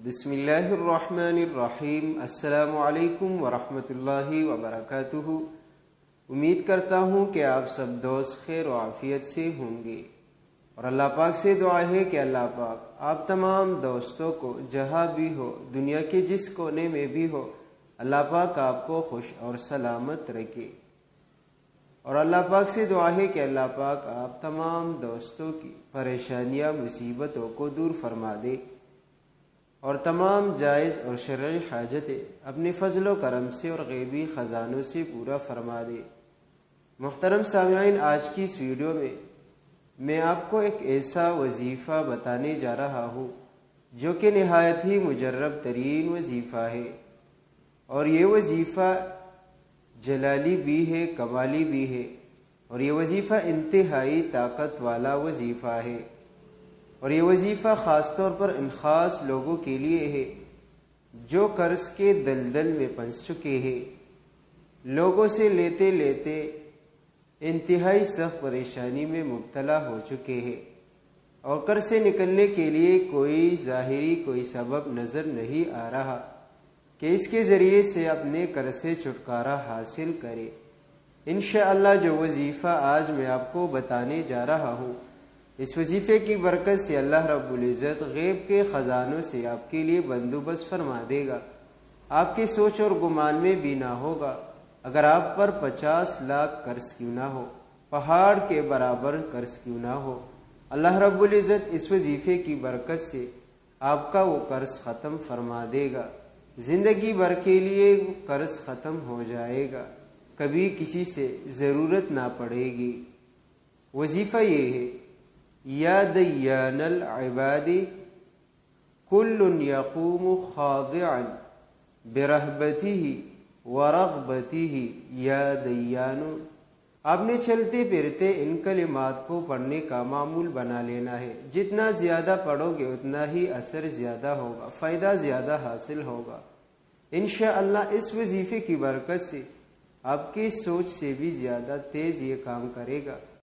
بسم اللہ الرحمن الرحیم۔ السلام علیکم ورحمۃ اللہ وبرکاتہ۔ امید کرتا ہوں کہ آپ سب دوست خیر و عافیت سے ہوں گے، اور اللہ پاک سے دعا ہے کہ اللہ پاک آپ تمام دوستوں کو جہاں بھی ہو، دنیا کے جس کونے میں بھی ہو، اللہ پاک آپ کو خوش اور سلامت رکھے۔ اور اللہ پاک سے دعا ہے کہ اللہ پاک آپ تمام دوستوں کی پریشانیاں مصیبتوں کو دور فرما دے، اور تمام جائز اور شرعی حاجتیں اپنے فضل و کرم سے اور غیبی خزانوں سے پورا فرما دے۔ محترم سامعین، آج کی اس ویڈیو میں آپ کو ایک ایسا وظیفہ بتانے جا رہا ہوں جو کہ نہایت ہی مجرب ترین وظیفہ ہے، اور یہ وظیفہ جلالی بھی ہے، کمالی بھی ہے، اور یہ وظیفہ انتہائی طاقت والا وظیفہ ہے، اور یہ وظیفہ خاص طور پر ان خاص لوگوں کے لیے ہے جو قرض کے دلدل میں پھنس چکے ہیں، لوگوں سے لیتے لیتے انتہائی سخت پریشانی میں مبتلا ہو چکے ہیں، اور قرض سے نکلنے کے لیے کوئی ظاہری کوئی سبب نظر نہیں آ رہا کہ اس کے ذریعے سے اپنے قرض سے چھٹکارا حاصل کرے۔ انشاءاللہ جو وظیفہ آج میں آپ کو بتانے جا رہا ہوں، اس وظیفے کی برکت سے اللہ رب العزت غیب کے خزانوں سے آپ کے لیے بندوبست فرما دے گا۔ آپ کے سوچ اور گمان میں بھی نہ ہوگا، اگر آپ پر 50 لاکھ قرض کیوں نہ ہو، پہاڑ کے برابر قرض کیوں نہ ہو، اللہ رب العزت اس وظیفے کی برکت سے آپ کا وہ قرض ختم فرما دے گا، زندگی بھر کے لیے قرض ختم ہو جائے گا، کبھی کسی سے ضرورت نہ پڑے گی۔ وظیفہ یہ ہے: یا دیان العباد کل یقوم خاضعا برہبتہ ورغبتہ یا دیان۔ آپ نے چلتے پھرتے ان کلمات کو پڑھنے کا معمول بنا لینا ہے۔ جتنا زیادہ پڑھو گے اتنا ہی اثر زیادہ ہوگا، فائدہ زیادہ حاصل ہوگا۔ انشاءاللہ اس وظیفے کی برکت سے آپ کی سوچ سے بھی زیادہ تیز یہ کام کرے گا۔